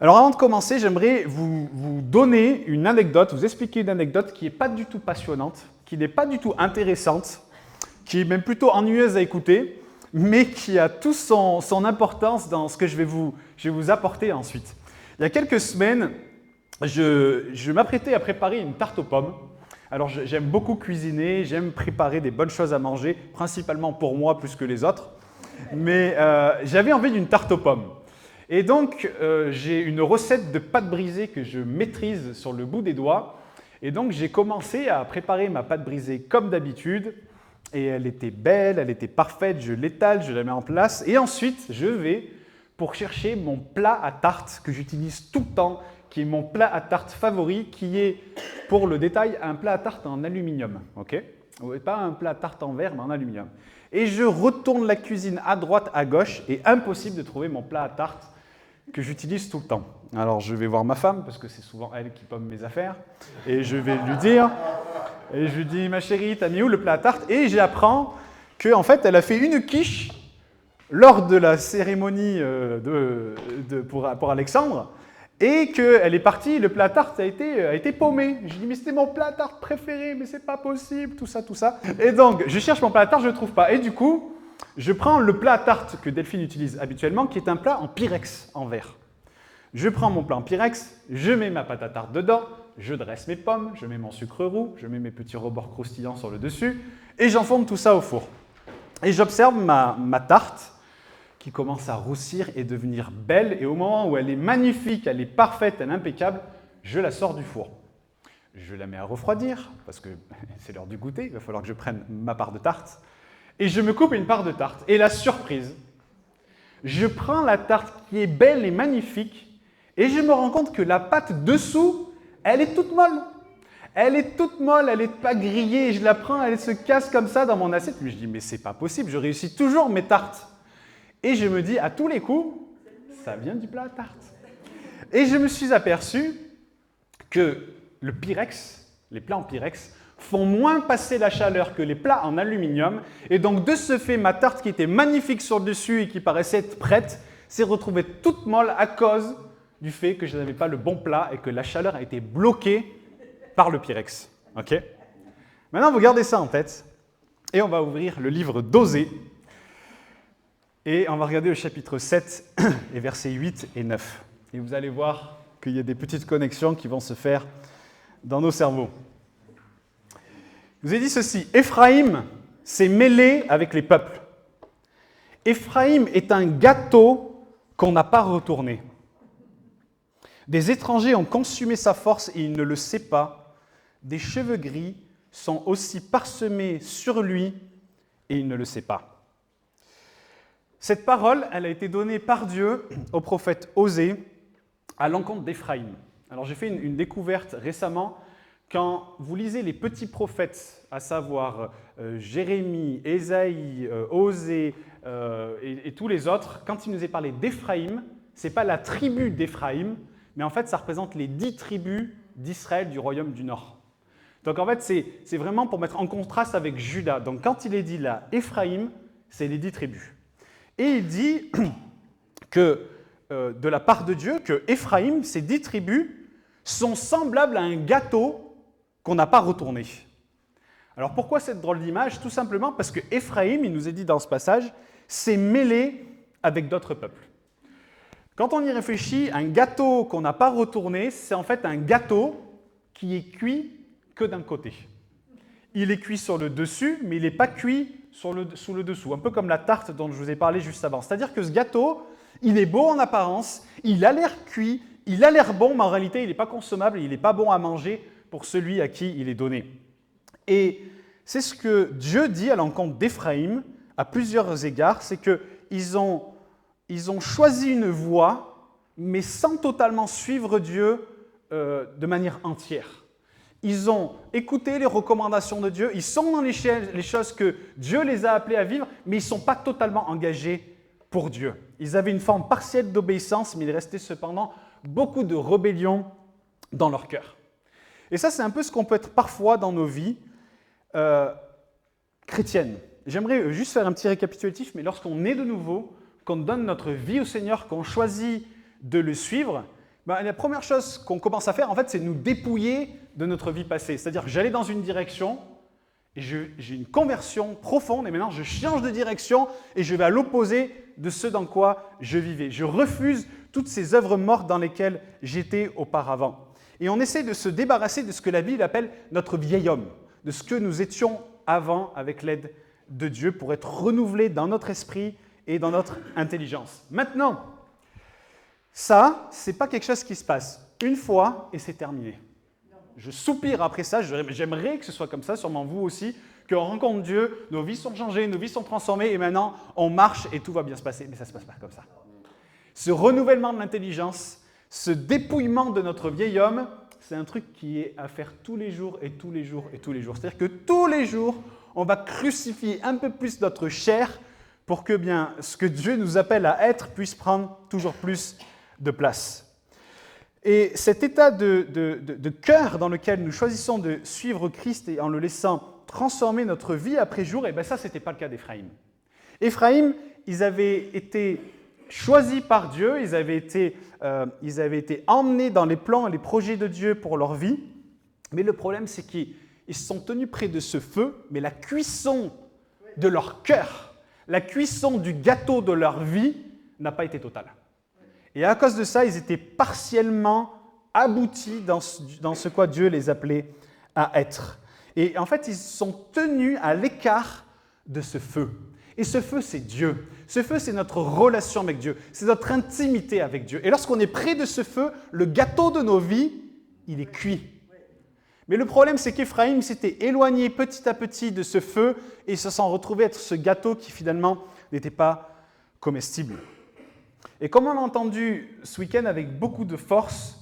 Alors avant de commencer, j'aimerais vous donner une anecdote, vous expliquer une anecdote qui n'est pas du tout passionnante, qui n'est pas du tout intéressante, qui est même plutôt ennuyeuse à écouter, mais qui a toute son importance dans ce que je vais vous apporter ensuite. Il y a quelques semaines, je m'apprêtais à préparer une tarte aux pommes. Alors j'aime beaucoup cuisiner, j'aime préparer des bonnes choses à manger, principalement pour moi plus que les autres, mais j'avais envie d'une tarte aux pommes. Et donc, j'ai une recette de pâte brisée que je maîtrise sur le bout des doigts. Et donc, j'ai commencé à préparer ma pâte brisée comme d'habitude. Et elle était belle, elle était parfaite, je l'étale, je la mets en place. Et ensuite, je vais pour chercher mon plat à tarte que j'utilise tout le temps, qui est mon plat à tarte favori, qui est, pour le détail, un plat à tarte en aluminium. Okay ? Pas un plat à tarte en verre, mais en aluminium. Et je retourne la cuisine à droite, à gauche, et impossible de trouver mon plat à tarte que j'utilise tout le temps. Alors je vais voir ma femme, parce que c'est souvent elle qui pomme mes affaires, et je vais lui dire, et je lui dis, ma chérie, t'as mis où le plat à tarte? Et j'apprends qu'en fait, elle a fait une quiche lors de la cérémonie pour Alexandre, et qu'elle est partie, le plat à tarte a été paumé. Je dis, mais c'était mon plat à tarte préféré, mais c'est pas possible, tout ça, tout ça. Et donc, je cherche mon plat à tarte, je ne le trouve pas. Et du coup, je prends le plat à tarte que Delphine utilise habituellement, qui est un plat en Pyrex, en verre. Je prends mon plat en Pyrex, je mets ma pâte à tarte dedans, je dresse mes pommes, je mets mon sucre roux, je mets mes petits rebords croustillants sur le dessus, et j'enfourne tout ça au four. Et j'observe ma tarte, qui commence à roussir et devenir belle, et au moment où elle est magnifique, elle est parfaite, elle est impeccable, je la sors du four. Je la mets à refroidir, parce que c'est l'heure du goûter, il va falloir que je prenne ma part de tarte, et je me coupe une part de tarte. Et la surprise, je prends la tarte qui est belle et magnifique, et je me rends compte que la pâte dessous, elle est toute molle. Elle est toute molle, elle n'est pas grillée, je la prends, elle se casse comme ça dans mon assiette. Mais je dis, mais c'est pas possible, je réussis toujours mes tartes. Et je me dis, à tous les coups, ça vient du plat à tarte. Et je me suis aperçu que le Pyrex, les plats en Pyrex, font moins passer la chaleur que les plats en aluminium. Et donc, de ce fait, ma tarte qui était magnifique sur le dessus et qui paraissait être prête, s'est retrouvée toute molle à cause du fait que je n'avais pas le bon plat et que la chaleur a été bloquée par le Pyrex. Okay ? Maintenant, vous gardez ça en tête et on va ouvrir le livre d'Osée. Et on va regarder le chapitre 7 et versets 8 et 9. Et vous allez voir qu'il y a des petites connexions qui vont se faire dans nos cerveaux. Je vous ai dit ceci, Éphraïm s'est mêlé avec les peuples. Éphraïm est un gâteau qu'on n'a pas retourné. Des étrangers ont consumé sa force et il ne le sait pas. Des cheveux gris sont aussi parsemés sur lui et il ne le sait pas. Cette parole, elle a été donnée par Dieu au prophète Osée à l'encontre d'Éphraïm. Alors j'ai fait une découverte récemment. Quand vous lisez les petits prophètes, à savoir Jérémie, Ésaïe, Osée et tous les autres, quand il nous est parlé d'Éphraïm, ce n'est pas la tribu d'Éphraïm, mais en fait ça représente les 10 tribus d'Israël du royaume du Nord. Donc en fait c'est vraiment pour mettre en contraste avec Juda. Donc quand il est dit là Éphraïm, c'est les 10 tribus. Et il dit que, de la part de Dieu, que Éphraïm, ces 10 tribus, sont semblables à un gâteau qu'on n'a pas retourné. Alors pourquoi cette drôle d'image? Tout simplement parce que Éphraïm, il nous est dit dans ce passage, s'est mêlé avec d'autres peuples. Quand on y réfléchit, un gâteau qu'on n'a pas retourné, c'est en fait un gâteau qui est cuit que d'un côté. Il est cuit sur le dessus, mais il n'est pas cuit sous le dessous, un peu comme la tarte dont je vous ai parlé juste avant. C'est-à-dire que ce gâteau, il est beau en apparence, il a l'air cuit, il a l'air bon, mais en réalité, il n'est pas consommable, il n'est pas bon à manger pour celui à qui il est donné. Et c'est ce que Dieu dit à l'encontre d'Éphraïm à plusieurs égards, c'est qu'ils ont choisi une voie, mais sans totalement suivre Dieu de manière entière. Ils ont écouté les recommandations de Dieu, ils sont dans les choses que Dieu les a appelés à vivre, mais ils ne sont pas totalement engagés pour Dieu. Ils avaient une forme partielle d'obéissance, mais il restait cependant beaucoup de rébellion dans leur cœur. Et ça, c'est un peu ce qu'on peut être parfois dans nos vies chrétiennes. J'aimerais juste faire un petit récapitulatif, mais lorsqu'on est de nouveau, qu'on donne notre vie au Seigneur, qu'on choisit de le suivre, La première chose qu'on commence à faire, en fait, c'est nous dépouiller de notre vie passée. C'est-à-dire que j'allais dans une direction et j'ai une conversion profonde et maintenant je change de direction et je vais à l'opposé de ce dans quoi je vivais. Je refuse toutes ces œuvres mortes dans lesquelles j'étais auparavant. Et on essaie de se débarrasser de ce que la Bible appelle notre vieil homme, de ce que nous étions avant avec l'aide de Dieu pour être renouvelés dans notre esprit et dans notre intelligence. Maintenant, ça, ce n'est pas quelque chose qui se passe une fois et c'est terminé. Je soupire après ça, j'aimerais que ce soit comme ça, sûrement vous aussi, qu'on rencontre Dieu, nos vies sont changées, nos vies sont transformées et maintenant on marche et tout va bien se passer. Mais ça ne se passe pas comme ça. Ce renouvellement de l'intelligence, ce dépouillement de notre vieil homme, c'est un truc qui est à faire tous les jours et tous les jours et tous les jours. C'est-à-dire que tous les jours, on va crucifier un peu plus notre chair pour que ce que Dieu nous appelle à être puisse prendre toujours plus de place. Et cet état de cœur dans lequel nous choisissons de suivre Christ et en le laissant transformer notre vie après jour, ça, ce n'était pas le cas d'Éphraïm. Éphraïm, ils avaient été choisis par Dieu, ils avaient été emmenés dans les plans et les projets de Dieu pour leur vie. Mais le problème, c'est qu'ils se sont tenus près de ce feu, mais la cuisson de leur cœur, la cuisson du gâteau de leur vie n'a pas été totale. Et à cause de ça, ils étaient partiellement aboutis dans ce quoi Dieu les appelait à être. Et en fait, ils sont tenus à l'écart de ce feu. Et ce feu, c'est Dieu. Ce feu, c'est notre relation avec Dieu. C'est notre intimité avec Dieu. Et lorsqu'on est près de ce feu, le gâteau de nos vies, il est cuit. Mais le problème, c'est qu'Éphraïm s'était éloigné petit à petit de ce feu et ils se sont retrouvés être ce gâteau qui finalement n'était pas comestible. Et comme on a entendu ce week-end avec beaucoup de force,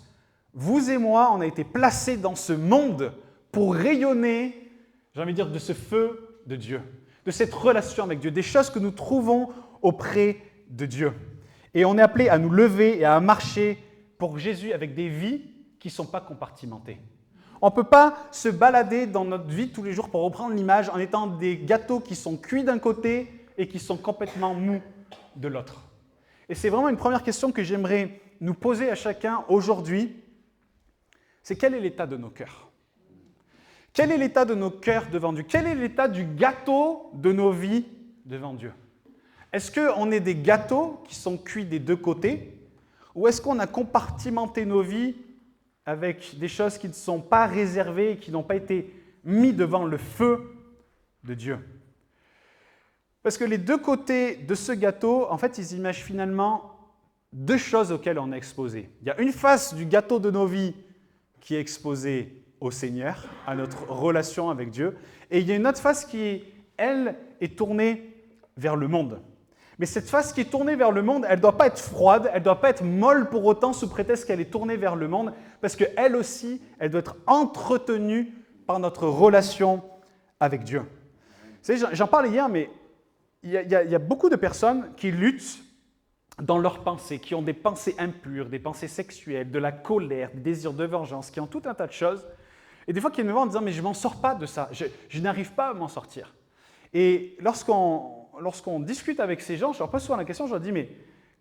vous et moi, on a été placés dans ce monde pour rayonner, j'ai envie de dire, de ce feu de Dieu, de cette relation avec Dieu, des choses que nous trouvons auprès de Dieu. Et on est appelé à nous lever et à marcher pour Jésus avec des vies qui ne sont pas compartimentées. On ne peut pas se balader dans notre vie tous les jours, pour reprendre l'image, en étant des gâteaux qui sont cuits d'un côté et qui sont complètement mous de l'autre. Et c'est vraiment une première question que j'aimerais nous poser à chacun aujourd'hui, c'est quel est l'état de nos cœurs ? Quel est l'état de nos cœurs devant Dieu ? Quel est l'état du gâteau de nos vies devant Dieu ? Est-ce qu'on est des gâteaux qui sont cuits des deux côtés ? Ou est-ce qu'on a compartimenté nos vies avec des choses qui ne sont pas réservées et qui n'ont pas été mises devant le feu de Dieu ? Parce que les deux côtés de ce gâteau, en fait, ils imaginent finalement deux choses auxquelles on est exposé. Il y a une face du gâteau de nos vies qui est exposée au Seigneur, à notre relation avec Dieu, et il y a une autre face qui, elle, est tournée vers le monde. Mais cette face qui est tournée vers le monde, elle ne doit pas être froide, elle ne doit pas être molle pour autant sous prétexte qu'elle est tournée vers le monde, parce qu'elle aussi, elle doit être entretenue par notre relation avec Dieu. Vous savez, j'en parlais hier, mais il y a beaucoup de personnes qui luttent dans leurs pensées, qui ont des pensées impures, des pensées sexuelles, de la colère, des désirs de vengeance, qui ont tout un tas de choses. Et des fois, qui me voient en disant « mais je ne m'en sors pas de ça, je n'arrive pas à m'en sortir ». Et lorsqu'on discute avec ces gens, je leur pose souvent la question, je leur dis « mais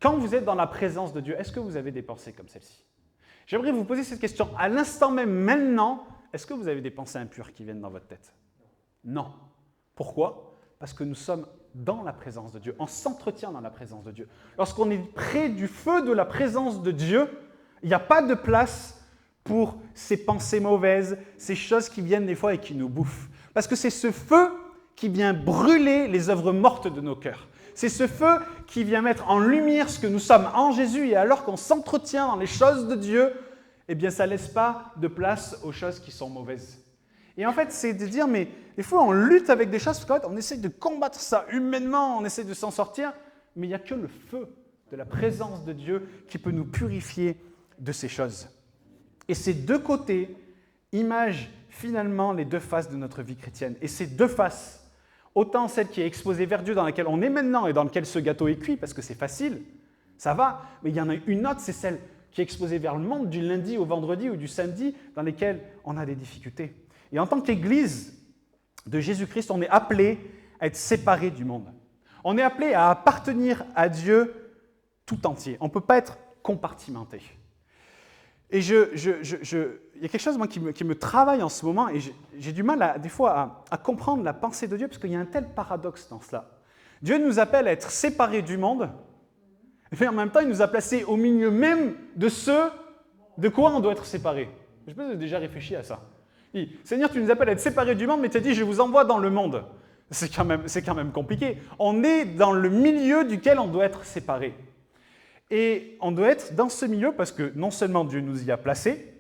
quand vous êtes dans la présence de Dieu, est-ce que vous avez des pensées comme celle-ci » J'aimerais vous poser cette question. À l'instant même, maintenant, est-ce que vous avez des pensées impures qui viennent dans votre tête ? Non. Pourquoi ? Parce que nous sommes dans la présence de Dieu. On s'entretient dans la présence de Dieu. Lorsqu'on est près du feu de la présence de Dieu, il n'y a pas de place pour ces pensées mauvaises, ces choses qui viennent des fois et qui nous bouffent. Parce que c'est ce feu qui vient brûler les œuvres mortes de nos cœurs. C'est ce feu qui vient mettre en lumière ce que nous sommes en Jésus. Et alors qu'on s'entretient dans les choses de Dieu, eh bien, ça ne laisse pas de place aux choses qui sont mauvaises. Et en fait, c'est de dire, mais des fois, on lutte avec des choses, parce qu'en fait, on essaie de combattre ça humainement, on essaie de s'en sortir, mais il n'y a que le feu de la présence de Dieu qui peut nous purifier de ces choses. Et ces deux côtés imagent finalement les deux faces de notre vie chrétienne. Et ces deux faces, autant celle qui est exposée vers Dieu, dans laquelle on est maintenant et dans laquelle ce gâteau est cuit, parce que c'est facile, ça va, mais il y en a une autre, c'est celle qui est exposée vers le monde du lundi au vendredi ou du samedi, dans lesquelles on a des difficultés. Et en tant qu'Église de Jésus-Christ, on est appelé à être séparé du monde. On est appelé à appartenir à Dieu tout entier. On ne peut pas être compartimenté. Et il y a quelque chose moi, qui me travaille en ce moment, et j'ai du mal des fois à comprendre la pensée de Dieu, parce qu'il y a un tel paradoxe dans cela. Dieu nous appelle à être séparés du monde, mais en même temps, il nous a placés au milieu même de ce de quoi on doit être séparés. Je sais pas si vous avez déjà réfléchi à ça. Il dit, Seigneur, tu nous appelles à être séparés du monde, mais tu as dit, je vous envoie dans le monde. C'est quand même compliqué. On est dans le milieu duquel on doit être séparés. Et on doit être dans ce milieu parce que non seulement Dieu nous y a placés,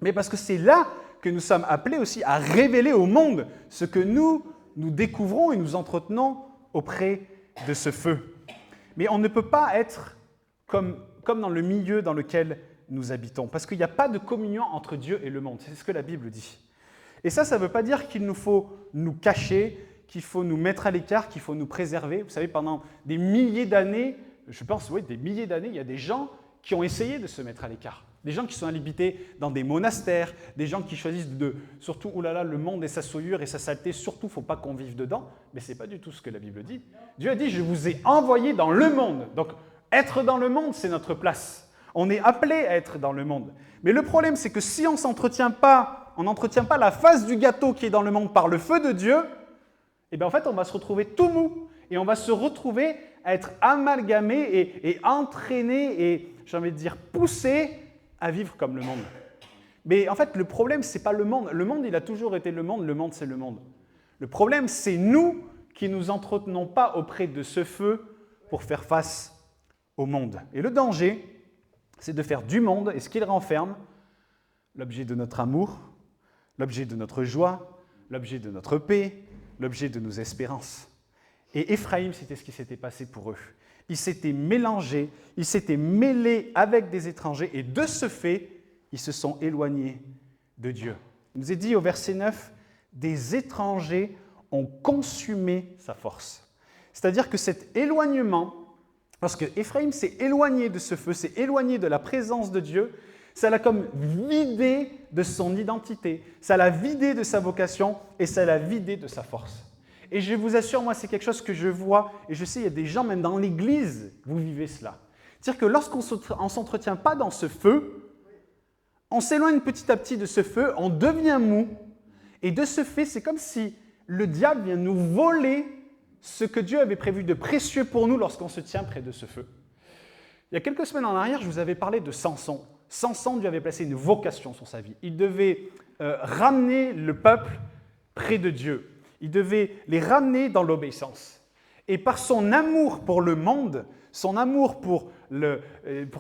mais parce que c'est là que nous sommes appelés aussi à révéler au monde ce que nous découvrons et nous entretenons auprès de ce feu. Mais on ne peut pas être comme dans le milieu dans lequel nous habitons, parce qu'il n'y a pas de communion entre Dieu et le monde. C'est ce que la Bible dit. Et ça ne veut pas dire qu'il nous faut nous cacher, qu'il faut nous mettre à l'écart, qu'il faut nous préserver. Vous savez, pendant des milliers d'années, je pense, oui, des milliers d'années, il y a des gens qui ont essayé de se mettre à l'écart. Des gens qui sont habités dans des monastères, des gens qui choisissent surtout, oulala, le monde et sa souillure et sa saleté, surtout, il ne faut pas qu'on vive dedans. Mais ce n'est pas du tout ce que la Bible dit. Dieu a dit, je vous ai envoyé dans le monde. Donc, être dans le monde, c'est notre place. On est appelé à être dans le monde. Mais le problème, c'est que si on n'entretient pas la face du gâteau qui est dans le monde par le feu de Dieu, eh bien en fait, on va se retrouver tout mou. Et on va se retrouver à être amalgamé et entraîné et, j'ai envie de dire, poussé à vivre comme le monde. Mais en fait, le problème, ce n'est pas le monde. Le monde, il a toujours été le monde, c'est le monde. Le problème, c'est nous qui ne nous entretenons pas auprès de ce feu pour faire face au monde. Et le danger, c'est de faire du monde et ce qu'il renferme, l'objet de notre amour, l'objet de notre joie, l'objet de notre paix, l'objet de nos espérances. Et Éphraïm, c'était ce qui s'était passé pour eux. Ils s'étaient mélangés, ils s'étaient mêlés avec des étrangers et de ce fait, ils se sont éloignés de Dieu. Il nous est dit au verset 9, « Des étrangers ont consumé sa force ». C'est-à-dire que cet éloignement, parce que Éphraïm s'est éloigné de ce feu, s'est éloigné de la présence de Dieu, ça l'a comme vidé de son identité, ça l'a vidé de sa vocation et ça l'a vidé de sa force. Et je vous assure, moi, c'est quelque chose que je vois, et je sais, il y a des gens, même dans l'Église, vous vivez cela. C'est-à-dire que lorsqu'on ne s'entretient pas dans ce feu, on s'éloigne petit à petit de ce feu, on devient mou, et de ce fait, c'est comme si le diable vient nous voler ce que Dieu avait prévu de précieux pour nous lorsqu'on se tient près de ce feu. Il y a quelques semaines en arrière, je vous avais parlé de Samson. Samson, Dieu avait placé une vocation sur sa vie. Il devait ramener le peuple près de Dieu. Il devait les ramener dans l'obéissance. Et par son amour pour le monde, son amour pour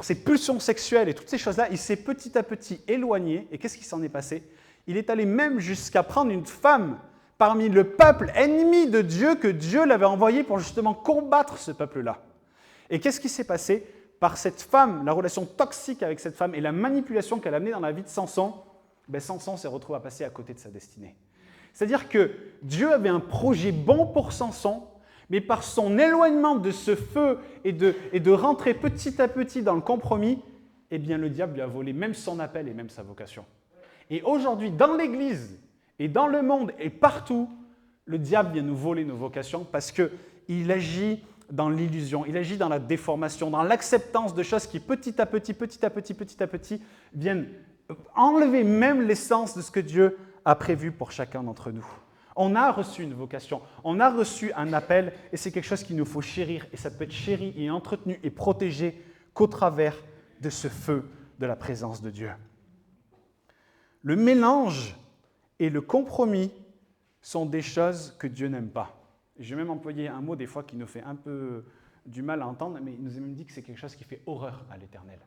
ses pulsions sexuelles et toutes ces choses-là, il s'est petit à petit éloigné. Et qu'est-ce qui s'en est passé? Il est allé même jusqu'à prendre une femme parmi le peuple ennemi de Dieu que Dieu l'avait envoyé pour justement combattre ce peuple-là. Et qu'est-ce qui s'est passé? Par cette femme, la relation toxique avec cette femme et la manipulation qu'elle a amenée dans la vie de Samson, Samson s'est retrouvé à passer à côté de sa destinée. C'est-à-dire que Dieu avait un projet bon pour Samson, mais par son éloignement de ce feu et de rentrer petit à petit dans le compromis, eh bien le diable lui a volé même son appel et même sa vocation. Et aujourd'hui, dans l'Église et dans le monde et partout, le diable vient nous voler nos vocations parce qu'il agit dans l'illusion, il agit dans la déformation, dans l'acceptance de choses qui petit à petit viennent enlever même l'essence de ce que Dieu a prévu pour chacun d'entre nous. On a reçu une vocation, on a reçu un appel et c'est quelque chose qu'il nous faut chérir et ça peut être chéri et entretenu et protégé qu'au travers de ce feu de la présence de Dieu. Le mélange et le compromis sont des choses que Dieu n'aime pas. Je vais même employer un mot des fois qui nous fait un peu du mal à entendre, mais il nous a même dit que c'est quelque chose qui fait horreur à l'Éternel.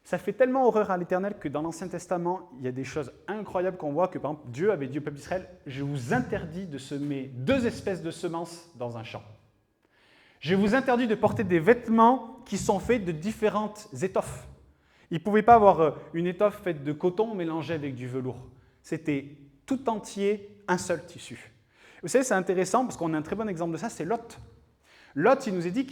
Ça fait tellement horreur à l'Éternel que dans l'Ancien Testament, il y a des choses incroyables qu'on voit que par exemple, Dieu avait dit au peuple d'Israël, je vous interdis de semer 2 espèces de semences dans un champ. Je vous interdis de porter des vêtements qui sont faits de différentes étoffes. Il ne pouvait pas avoir une étoffe faite de coton mélangée avec du velours. C'était tout entier, un seul tissu. Vous savez, c'est intéressant parce qu'on a un très bon exemple de ça, c'est Lot. Lot, il nous a dit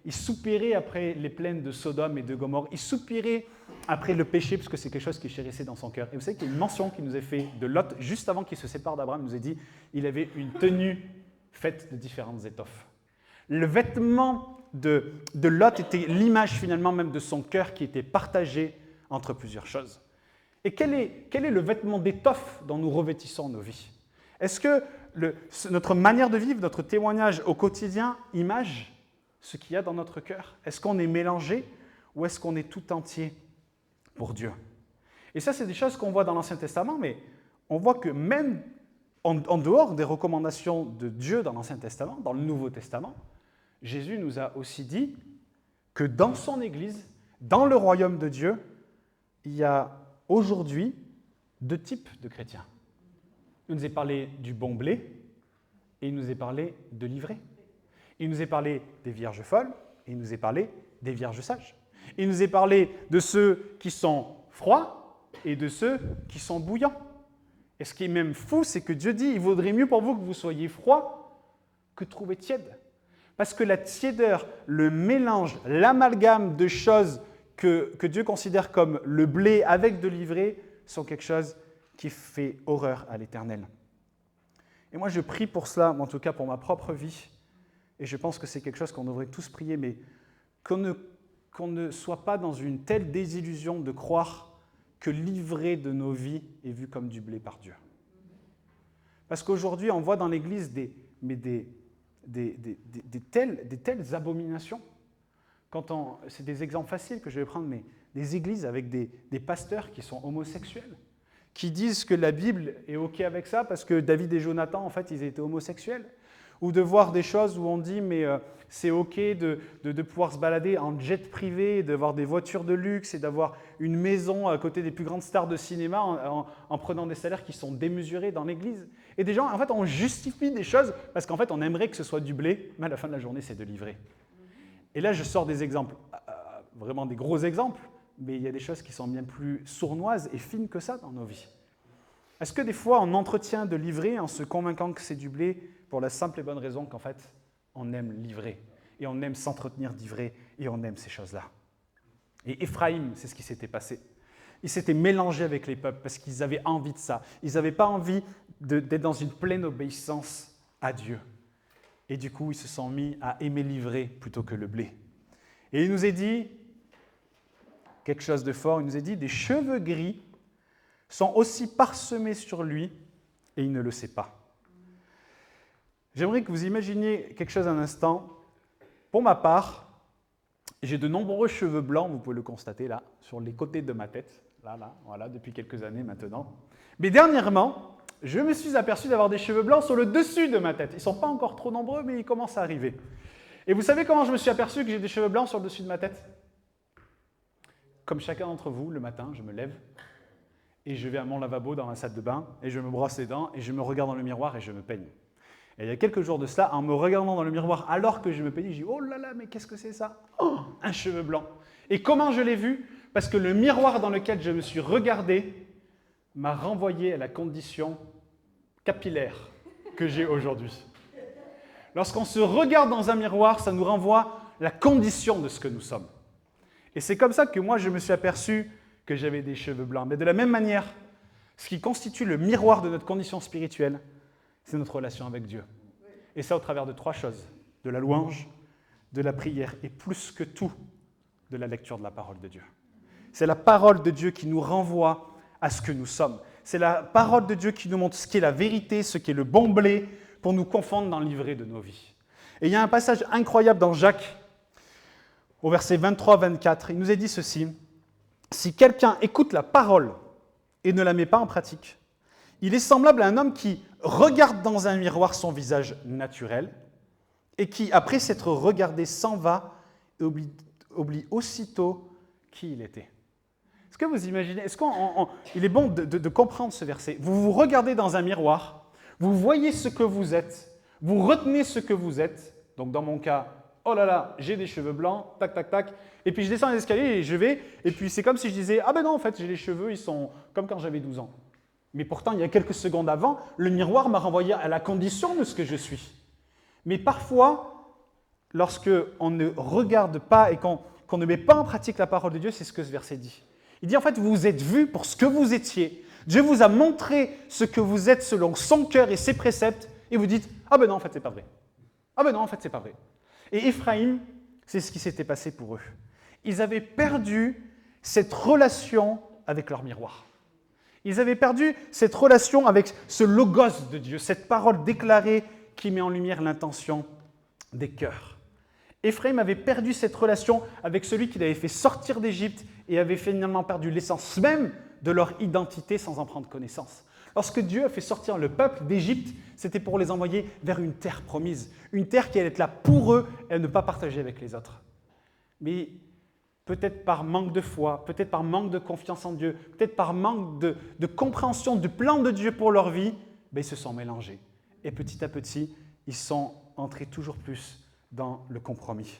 il soupirait après les plaines de Sodome et de Gomorrhe, il soupirait après le péché parce que c'est quelque chose qu'il chérissait dans son cœur. Et vous savez qu'il y a une mention qui nous est faite de Lot, juste avant qu'il se sépare d'Abraham, il nous a dit il avait une tenue faite de différentes étoffes. Le vêtement de Lot était l'image finalement même de son cœur qui était partagé entre plusieurs choses. Et quel est le vêtement d'étoffe dont nous revêtissons nos vies? Est-ce que notre manière de vivre, notre témoignage au quotidien image ce qu'il y a dans notre cœur? Est-ce qu'on est mélangé ou est-ce qu'on est tout entier pour Dieu? Et ça, c'est des choses qu'on voit dans l'Ancien Testament, mais on voit que même en dehors des recommandations de Dieu dans l'Ancien Testament, dans le Nouveau Testament, Jésus nous a aussi dit que dans son Église, dans le royaume de Dieu, il y a aujourd'hui 2 types de chrétiens. Il nous est parlé du bon blé et il nous est parlé de l'ivraie. Il nous est parlé des vierges folles et il nous est parlé des vierges sages. Il nous est parlé de ceux qui sont froids et de ceux qui sont bouillants. Et ce qui est même fou, c'est que Dieu dit, il vaudrait mieux pour vous que vous soyez froid que trouver tiède. Parce que la tiédeur, le mélange, l'amalgame de choses que Dieu considère comme le blé avec de l'ivraie sont quelque chose qui fait horreur à l'Éternel. Et moi, je prie pour cela, en tout cas pour ma propre vie, et je pense que c'est quelque chose qu'on devrait tous prier, mais qu'on ne soit pas dans une telle désillusion de croire que l'ivraie de nos vies est vue comme du blé par Dieu. Parce qu'aujourd'hui, on voit dans l'Église des telles abominations. C'est des exemples faciles que je vais prendre, mais des églises avec des pasteurs qui sont homosexuels, qui disent que la Bible est OK avec ça parce que David et Jonathan, en fait, ils étaient homosexuels. Ou de voir des choses où on dit mais c'est OK de pouvoir se balader en jet privé, d'avoir des voitures de luxe et d'avoir une maison à côté des plus grandes stars de cinéma en prenant des salaires qui sont démesurés dans l'église. Et des gens, en fait, on justifie des choses parce qu'en fait, on aimerait que ce soit du blé, mais à la fin de la journée, c'est de l'ivraie. Et là, je sors des exemples, vraiment des gros exemples, mais il y a des choses qui sont bien plus sournoises et fines que ça dans nos vies. Est-ce que des fois, on entretient de l'ivraie en se convainquant que c'est du blé pour la simple et bonne raison qu'en fait, on aime l'ivraie et on aime s'entretenir d'ivraie et on aime ces choses-là? Et Éphraïm, c'est ce qui s'était passé. Ils s'étaient mélangés avec les peuples parce qu'ils avaient envie de ça. Ils n'avaient pas envie d'être dans une pleine obéissance à Dieu. Et du coup, ils se sont mis à aimer l'ivraie plutôt que le blé. Et il nous est dit quelque chose de fort. Il nous est dit des cheveux gris sont aussi parsemés sur lui et il ne le sait pas. J'aimerais que vous imaginiez quelque chose un instant. Pour ma part, j'ai de nombreux cheveux blancs, vous pouvez le constater là, sur les côtés de ma tête. Là, voilà, depuis quelques années maintenant. Mais dernièrement, je me suis aperçu d'avoir des cheveux blancs sur le dessus de ma tête. Ils ne sont pas encore trop nombreux, mais ils commencent à arriver. Et vous savez comment je me suis aperçu que j'ai des cheveux blancs sur le dessus de ma tête? Comme chacun d'entre vous, le matin, je me lève et je vais à mon lavabo dans la salle de bain et je me brosse les dents et je me regarde dans le miroir et je me peigne. Et il y a quelques jours de cela, en me regardant dans le miroir alors que je me peignais, je dis « Oh là là, mais qu'est-ce que c'est ça? Oh, un cheveu blanc !» Et comment je l'ai vu? Parce que le miroir dans lequel je me suis regardé m'a renvoyé à la condition capillaire que j'ai aujourd'hui. Lorsqu'on se regarde dans un miroir, ça nous renvoie la condition de ce que nous sommes. Et c'est comme ça que moi, je me suis aperçu que j'avais des cheveux blancs. Mais de la même manière, ce qui constitue le miroir de notre condition spirituelle, c'est notre relation avec Dieu. Et ça au travers de 3 choses. De la louange, de la prière et plus que tout, de la lecture de la parole de Dieu. C'est la parole de Dieu qui nous renvoie à ce que nous sommes. C'est la parole de Dieu qui nous montre ce qui est la vérité, ce qui est le bon blé, pour nous confondre dans l'ivraie de nos vies. Et il y a un passage incroyable dans Jacques, au verset 23-24. Il nous est dit ceci: « Si quelqu'un écoute la parole et ne la met pas en pratique, il est semblable à un homme qui regarde dans un miroir son visage naturel et qui, après s'être regardé, s'en va et oublie aussitôt qui il était. » Est-ce que vous imaginez, il est bon de comprendre ce verset. Vous vous regardez dans un miroir, vous voyez ce que vous êtes, vous retenez ce que vous êtes. Donc dans mon cas, oh là là, j'ai des cheveux blancs, tac, tac, tac. Et puis je descends les escaliers et je vais, et puis c'est comme si je disais, ah ben non, en fait, j'ai les cheveux, ils sont comme quand j'avais 12 ans. Mais pourtant, il y a quelques secondes avant, le miroir m'a renvoyé à la condition de ce que je suis. Mais parfois, lorsque on ne regarde pas et qu'on ne met pas en pratique la parole de Dieu, c'est ce que ce verset dit. Il dit en fait, vous êtes vus pour ce que vous étiez. Dieu vous a montré ce que vous êtes selon son cœur et ses préceptes, et vous dites, ah ben non, en fait, c'est pas vrai. Ah ben non, en fait, c'est pas vrai. Et Éphraïm, c'est ce qui s'était passé pour eux. Ils avaient perdu cette relation avec leur miroir. Ils avaient perdu cette relation avec ce logos de Dieu, cette parole déclarée qui met en lumière l'intention des cœurs. Éphraïm avait perdu cette relation avec celui qui l'avait fait sortir d'Égypte et avait finalement perdu l'essence même de leur identité sans en prendre connaissance. Lorsque Dieu a fait sortir le peuple d'Égypte, c'était pour les envoyer vers une terre promise, une terre qui allait être là pour eux et ne pas partager avec les autres. Mais peut-être par manque de foi, peut-être par manque de confiance en Dieu, peut-être par manque de compréhension du plan de Dieu pour leur vie, ils se sont mélangés. Et petit à petit, ils sont entrés toujours plus dans le compromis.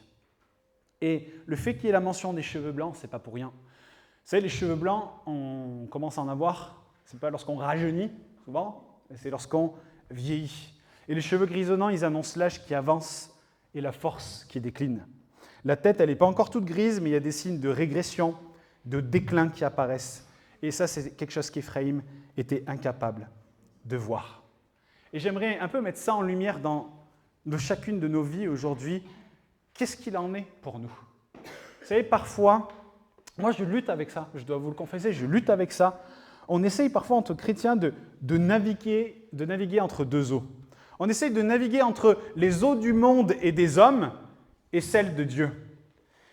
Et le fait qu'il y ait la mention des cheveux blancs, ce n'est pas pour rien. Vous savez, les cheveux blancs, on commence à en avoir, ce n'est pas lorsqu'on rajeunit, souvent, c'est lorsqu'on vieillit. Et les cheveux grisonnants, ils annoncent l'âge qui avance et la force qui décline. La tête, elle n'est pas encore toute grise, mais il y a des signes de régression, de déclin qui apparaissent. Et ça, c'est quelque chose qu'Éphraïm était incapable de voir. Et j'aimerais un peu mettre ça en lumière dans chacune de nos vies aujourd'hui. Qu'est-ce qu'il en est pour nous? Vous savez, parfois, moi je lutte avec ça, je dois vous le confesser, je lutte avec ça. On essaye parfois, en tant que chrétien, de naviguer entre deux eaux. On essaye de naviguer entre les eaux du monde et des hommes et celles de Dieu.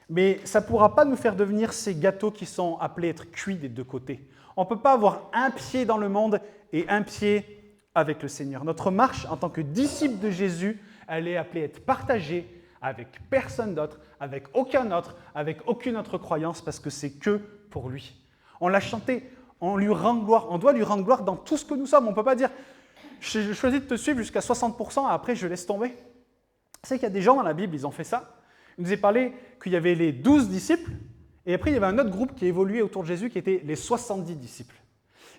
Mais ça ne pourra pas nous faire devenir ces gâteaux qui sont appelés à être cuits des deux côtés. On ne peut pas avoir un pied dans le monde et un pied avec le Seigneur. Notre marche en tant que disciple de Jésus, elle est appelée à être partagée avec personne d'autre, avec aucun autre, avec aucune autre croyance, parce que c'est que pour lui. On l'a chanté, on lui rend gloire, on doit lui rendre gloire dans tout ce que nous sommes. On ne peut pas dire « je choisis de te suivre jusqu'à 60%, après je laisse tomber ». Vous savez qu'il y a des gens dans la Bible, ils ont fait ça. Il nous est parlé qu'il y avait les 12 disciples, et après il y avait un autre groupe qui évoluait autour de Jésus, qui était les 70 disciples.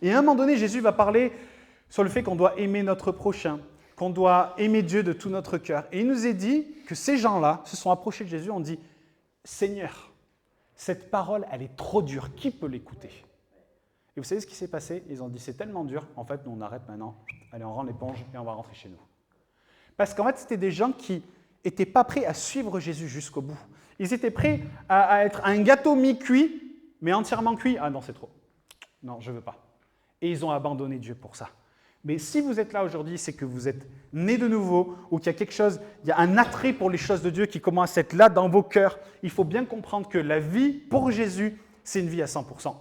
Et à un moment donné, Jésus va parler sur le fait qu'on doit aimer notre prochain, qu'on doit aimer Dieu de tout notre cœur. Et il nous est dit que ces gens-là se sont approchés de Jésus, ont dit « Seigneur, cette parole, elle est trop dure, qui peut l'écouter ?» Et vous savez ce qui s'est passé? Ils ont dit « C'est tellement dur, en fait, nous on arrête maintenant, allez on rend l'éponge et on va rentrer chez nous. » Parce qu'en fait, c'était des gens qui n'étaient pas prêts à suivre Jésus jusqu'au bout. Ils étaient prêts à être un gâteau mi-cuit, mais entièrement cuit. Ah non, c'est trop. Non, je ne veux pas. Et ils ont abandonné Dieu pour ça. Mais si vous êtes là aujourd'hui, c'est que vous êtes nés de nouveau, ou qu'il y a quelque chose, il y a un attrait pour les choses de Dieu qui commence à être là dans vos cœurs. Il faut bien comprendre que la vie pour Jésus, c'est une vie à 100%.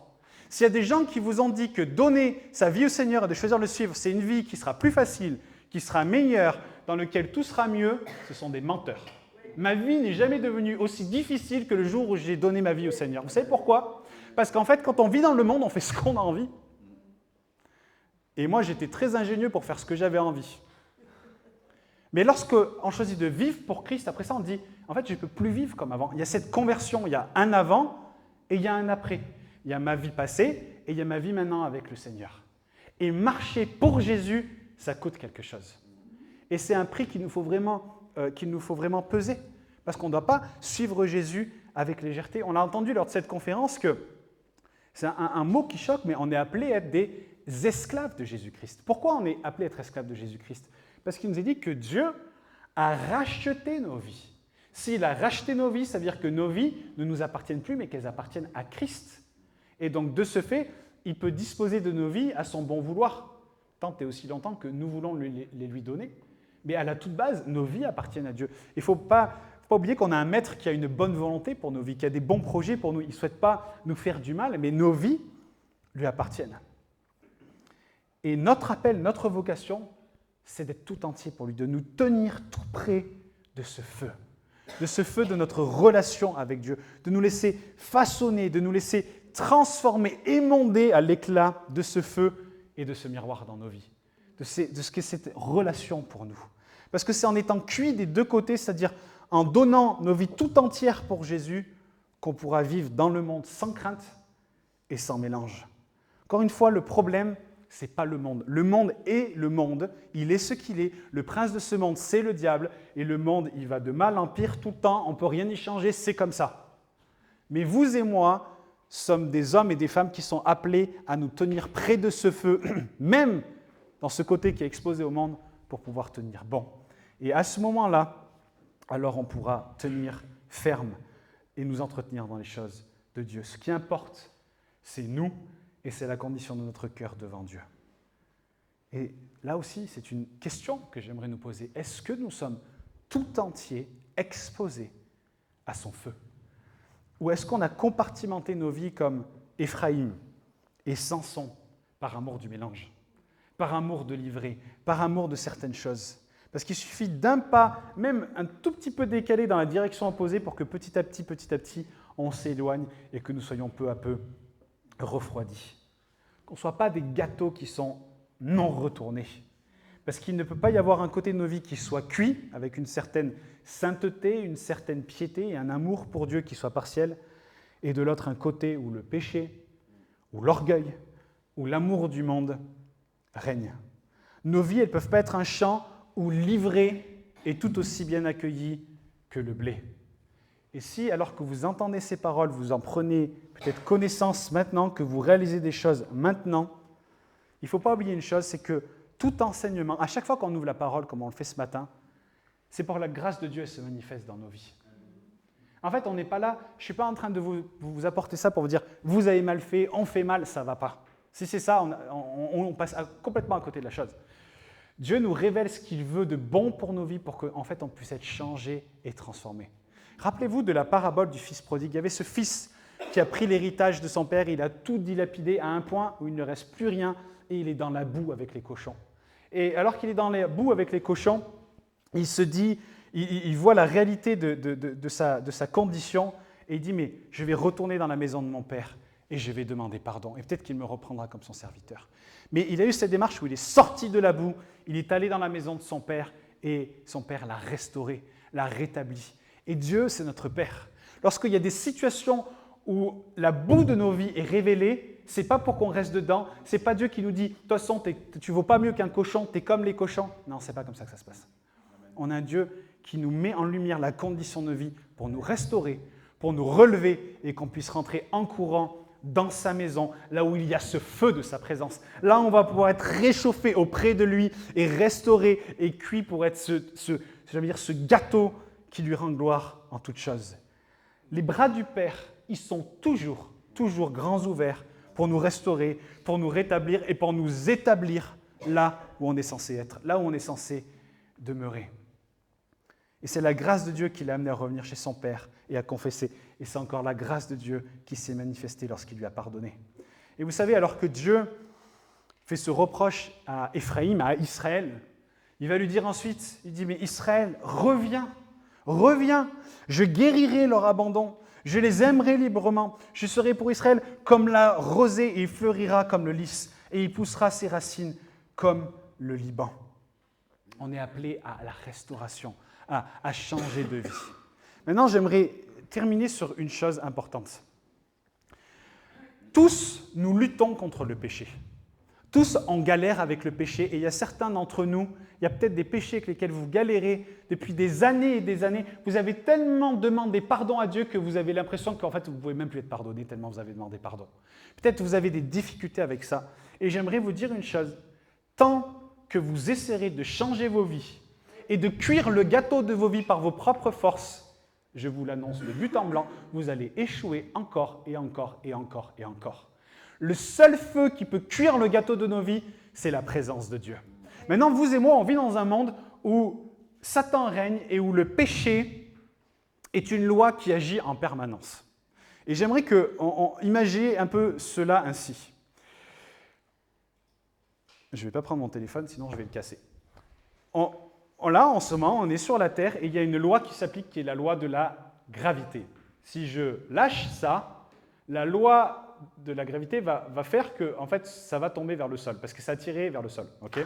S'il y a des gens qui vous ont dit que donner sa vie au Seigneur et de choisir de le suivre, c'est une vie qui sera plus facile, qui sera meilleure, dans lequel tout sera mieux, ce sont des menteurs. Ma vie n'est jamais devenue aussi difficile que le jour où j'ai donné ma vie au Seigneur. Vous savez pourquoi? Parce qu'en fait, quand on vit dans le monde, on fait ce qu'on a envie. Et moi, j'étais très ingénieux pour faire ce que j'avais envie. Mais lorsqu'on choisit de vivre pour Christ, après ça, on dit, en fait, je ne peux plus vivre comme avant. Il y a cette conversion, il y a un avant et il y a un après. Il y a ma vie passée et il y a ma vie maintenant avec le Seigneur. Et marcher pour Jésus, ça coûte quelque chose. Et c'est un prix qu'il nous faut vraiment peser. Parce qu'on ne doit pas suivre Jésus avec légèreté. On a entendu lors de cette conférence que c'est un mot qui choque, mais on est appelé à être des esclaves de Jésus-Christ. Pourquoi on est appelé à être esclaves de Jésus-Christ? Parce qu'il nous est dit que Dieu a racheté nos vies. S'il a racheté nos vies, ça veut dire que nos vies ne nous appartiennent plus, mais qu'elles appartiennent à Christ. Et donc, de ce fait, il peut disposer de nos vies à son bon vouloir, tant et aussi longtemps que nous voulons les lui donner. Mais à la toute base, nos vies appartiennent à Dieu. Il ne faut pas oublier qu'on a un maître qui a une bonne volonté pour nos vies, qui a des bons projets pour nous. Il ne souhaite pas nous faire du mal, mais nos vies lui appartiennent. Et notre appel, notre vocation, c'est d'être tout entier pour lui, de nous tenir tout près de ce feu de notre relation avec Dieu, de nous laisser façonner, de nous laisser transformer, émonder à l'éclat de ce feu et de ce miroir dans nos vies, de ce qu'est cette relation pour nous. Parce que c'est en étant cuits des deux côtés, c'est-à-dire en donnant nos vies tout entières pour Jésus, qu'on pourra vivre dans le monde sans crainte et sans mélange. Encore une fois, le problème, ce n'est pas le monde. Le monde est le monde, il est ce qu'il est. Le prince de ce monde, c'est le diable. Et le monde, il va de mal en pire tout le temps. On ne peut rien y changer, c'est comme ça. Mais vous et moi sommes des hommes et des femmes qui sont appelés à nous tenir près de ce feu, même dans ce côté qui est exposé au monde, pour pouvoir tenir bon. Et à ce moment-là, alors on pourra tenir ferme et nous entretenir dans les choses de Dieu. Ce qui importe, c'est nous et c'est la condition de notre cœur devant Dieu. Et là aussi, c'est une question que j'aimerais nous poser. Est-ce que nous sommes tout entiers exposés à son feu? Ou est-ce qu'on a compartimenté nos vies comme Éphraïm et Samson par amour du mélange, par amour de livrer, par amour de certaines choses? Parce qu'il suffit d'un pas, même un tout petit peu décalé dans la direction opposée pour que petit à petit, on s'éloigne et que nous soyons peu à peu refroidis. Qu'on ne soit pas des gâteaux qui sont non retournés. Parce qu'il ne peut pas y avoir un côté de nos vies qui soit cuit, avec une certaine sainteté, une certaine piété et un amour pour Dieu qui soit partiel, et de l'autre un côté où le péché, où l'orgueil, où l'amour du monde règne. Nos vies, elles ne peuvent pas être un champ où l'ivraie est tout aussi bien accueillie que le blé. Et si, alors que vous entendez ces paroles, vous en prenez peut-être connaissance maintenant, que vous réalisez des choses maintenant, il ne faut pas oublier une chose, c'est que tout enseignement, à chaque fois qu'on ouvre la parole, comme on le fait ce matin, c'est pour la grâce de Dieu qui se manifeste dans nos vies. En fait, on n'est pas là, je ne suis pas en train de vous apporter ça pour vous dire « vous avez mal fait, on fait mal, ça ne va pas ». Si c'est ça, on passe complètement à côté de la chose. Dieu nous révèle ce qu'il veut de bon pour nos vies pour qu'en fait, on puisse être changé et transformé. Rappelez-vous de la parabole du fils prodigue. Il y avait ce fils qui a pris l'héritage de son père, il a tout dilapidé à un point où il ne reste plus rien et il est dans la boue avec les cochons. Et alors qu'il est dans la boue avec les cochons, il se dit, il voit la réalité de sa condition et il dit « mais je vais retourner dans la maison de mon père et je vais demander pardon et peut-être qu'il me reprendra comme son serviteur ». Mais il a eu cette démarche où il est sorti de la boue, il est allé dans la maison de son père et son père l'a restauré, l'a rétabli. Et Dieu, c'est notre Père. Lorsqu'il y a des situations où la boue de nos vies est révélée, ce n'est pas pour qu'on reste dedans, ce n'est pas Dieu qui nous dit « de toute façon, tu ne vaux pas mieux qu'un cochon, tu es comme les cochons ». Non, ce n'est pas comme ça que ça se passe. On a un Dieu qui nous met en lumière la condition de vie pour nous restaurer, pour nous relever et qu'on puisse rentrer en courant dans sa maison, là où il y a ce feu de sa présence. Là, on va pouvoir être réchauffé auprès de lui et restauré et cuit pour être ce gâteau qui lui rend gloire en toutes choses. Les bras du Père, ils sont toujours grands ouverts pour nous restaurer, pour nous rétablir et pour nous établir là où on est censé être, là où on est censé demeurer. Et c'est la grâce de Dieu qui l'a amené à revenir chez son Père et à confesser. Et c'est encore la grâce de Dieu qui s'est manifestée lorsqu'il lui a pardonné. Et vous savez, alors que Dieu fait ce reproche à Éphraïm, à Israël, il va lui dire ensuite, il dit « mais Israël, reviens, je guérirai leur abandon, je les aimerai librement, je serai pour Israël comme la rosée et il fleurira comme le lys et il poussera ses racines comme le Liban. » On est appelé à la restauration, à changer de vie. Maintenant, j'aimerais terminer sur une chose importante. Tous, nous luttons contre le péché. Tous, on galère avec le péché et il y a certains d'entre nous, il y a peut-être des péchés avec lesquels vous galérez depuis des années et des années. Vous avez tellement demandé pardon à Dieu que vous avez l'impression qu'en fait, vous ne pouvez même plus être pardonné tellement vous avez demandé pardon. Peut-être que vous avez des difficultés avec ça. Et j'aimerais vous dire une chose. Tant que vous essaierez de changer vos vies et de cuire le gâteau de vos vies par vos propres forces, je vous l'annonce de but en blanc, vous allez échouer encore et encore et encore et encore. Le seul feu qui peut cuire le gâteau de nos vies, c'est la présence de Dieu. Maintenant, vous et moi, on vit dans un monde où Satan règne et où le péché est une loi qui agit en permanence. Et j'aimerais qu'on imagine un peu cela ainsi. Je ne vais pas prendre mon téléphone, sinon je vais le casser. Là, en ce moment, on est sur la Terre et il y a une loi qui s'applique, qui est la loi de la gravité. Si je lâche ça, la loi de la gravité va faire que en fait, ça va tomber vers le sol, parce que ça a tiré vers le sol. Okay.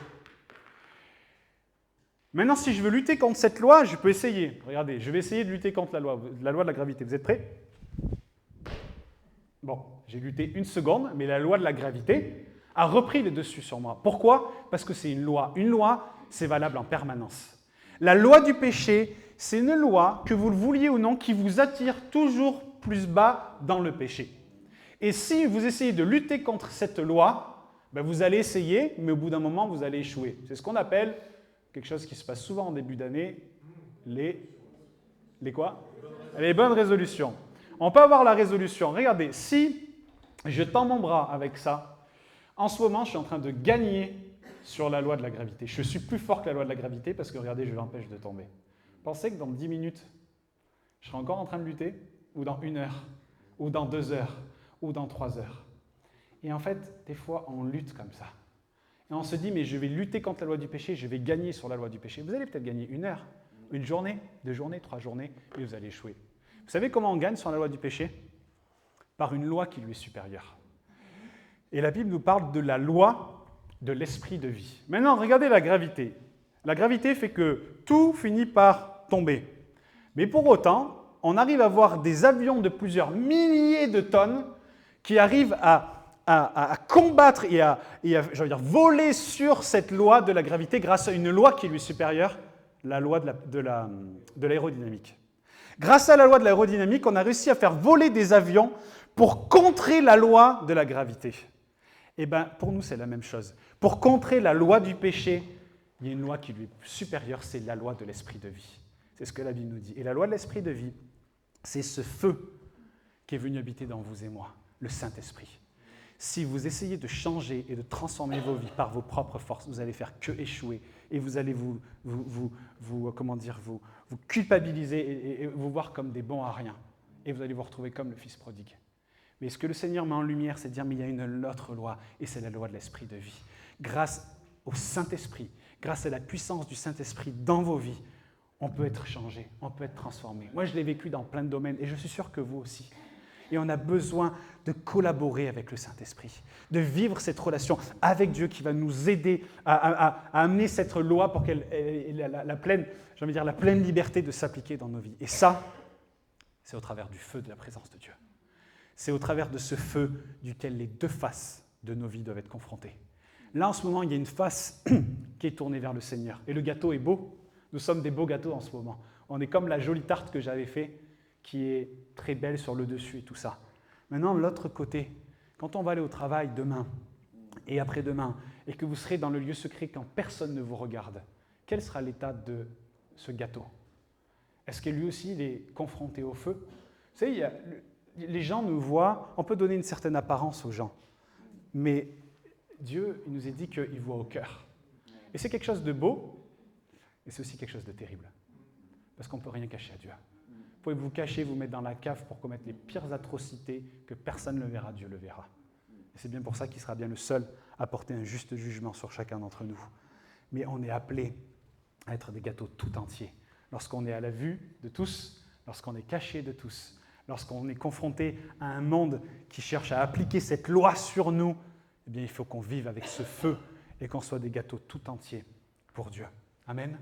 Maintenant, si je veux lutter contre cette loi, je peux essayer. Regardez, je vais essayer de lutter contre la loi de la gravité. Vous êtes prêts? Bon, j'ai lutté une seconde, mais la loi de la gravité a repris le dessus sur moi. Pourquoi? Parce que c'est une loi. Une loi, c'est valable en permanence. La loi du péché, c'est une loi, que vous le vouliez ou non, qui vous attire toujours plus bas dans le péché. Et si vous essayez de lutter contre cette loi, ben vous allez essayer, mais au bout d'un moment, vous allez échouer. C'est ce qu'on appelle, quelque chose qui se passe souvent en début d'année, les quoi? Les bonnes résolutions. On peut avoir la résolution. Regardez, si je tends mon bras avec ça, en ce moment, je suis en train de gagner sur la loi de la gravité. Je suis plus fort que la loi de la gravité parce que, regardez, je l'empêche de tomber. Pensez que dans 10 minutes, je serai encore en train de lutter, ou dans 1 heure, ou dans 2 heures, ou dans 3 heures. Et en fait, des fois, on lutte comme ça. Et on se dit, mais je vais lutter contre la loi du péché, je vais gagner sur la loi du péché. Vous allez peut-être gagner 1 heure, 1 journée, 2 journées, 3 journées, et vous allez échouer. Vous savez comment on gagne sur la loi du péché? Par une loi qui lui est supérieure. Et la Bible nous parle de la loi de l'esprit de vie. Maintenant, regardez la gravité. La gravité fait que tout finit par tomber. Mais pour autant, on arrive à voir des avions de plusieurs milliers de tonnes qui arrivent à combattre et à voler sur cette loi de la gravité grâce à une loi qui lui est supérieure, la loi de l'aérodynamique. Grâce à la loi de l'aérodynamique, on a réussi à faire voler des avions pour contrer la loi de la gravité. Eh bien, pour nous, c'est la même chose. Pour contrer la loi du péché, il y a une loi qui lui est supérieure, c'est la loi de l'esprit de vie. C'est ce que la Bible nous dit. Et la loi de l'esprit de vie, c'est ce feu qui est venu habiter dans vous et moi, le Saint-Esprit. Si vous essayez de changer et de transformer vos vies par vos propres forces, vous allez faire que échouer et vous allez vous culpabiliser et vous voir comme des bons à rien. Et vous allez vous retrouver comme le Fils prodigue. Mais ce que le Seigneur met en lumière, c'est de dire, mais il y a une autre loi, et c'est la loi de l'esprit de vie. Grâce au Saint-Esprit, grâce à la puissance du Saint-Esprit dans vos vies, on peut être changé, on peut être transformé. Moi, je l'ai vécu dans plein de domaines, et je suis sûr que vous aussi. Et on a besoin de collaborer avec le Saint-Esprit, de vivre cette relation avec Dieu qui va nous aider à amener cette loi pour qu'elle ait la pleine liberté de s'appliquer dans nos vies. Et ça, c'est au travers du feu de la présence de Dieu. C'est au travers de ce feu duquel les deux faces de nos vies doivent être confrontées. Là, en ce moment, il y a une face qui est tournée vers le Seigneur. Et le gâteau est beau. Nous sommes des beaux gâteaux en ce moment. On est comme la jolie tarte que j'avais faite, qui est très belle sur le dessus et tout ça. Maintenant, de l'autre côté, quand on va aller au travail demain et après-demain, et que vous serez dans le lieu secret quand personne ne vous regarde, quel sera l'état de ce gâteau? Est-ce que lui aussi, il est confronté au feu? Vous savez, les gens nous voient, on peut donner une certaine apparence aux gens, mais Dieu, il nous a dit qu'il voit au cœur. Et c'est quelque chose de beau, et c'est aussi quelque chose de terrible, parce qu'on ne peut rien cacher à Dieu. Vous pouvez vous cacher, vous mettre dans la cave pour commettre les pires atrocités que personne ne le verra, Dieu le verra. Et c'est bien pour ça qu'il sera bien le seul à porter un juste jugement sur chacun d'entre nous. Mais on est appelé à être des gâteaux tout entiers. Lorsqu'on est à la vue de tous, lorsqu'on est caché de tous, lorsqu'on est confronté à un monde qui cherche à appliquer cette loi sur nous, eh bien, il faut qu'on vive avec ce feu et qu'on soit des gâteaux tout entiers pour Dieu. Amen.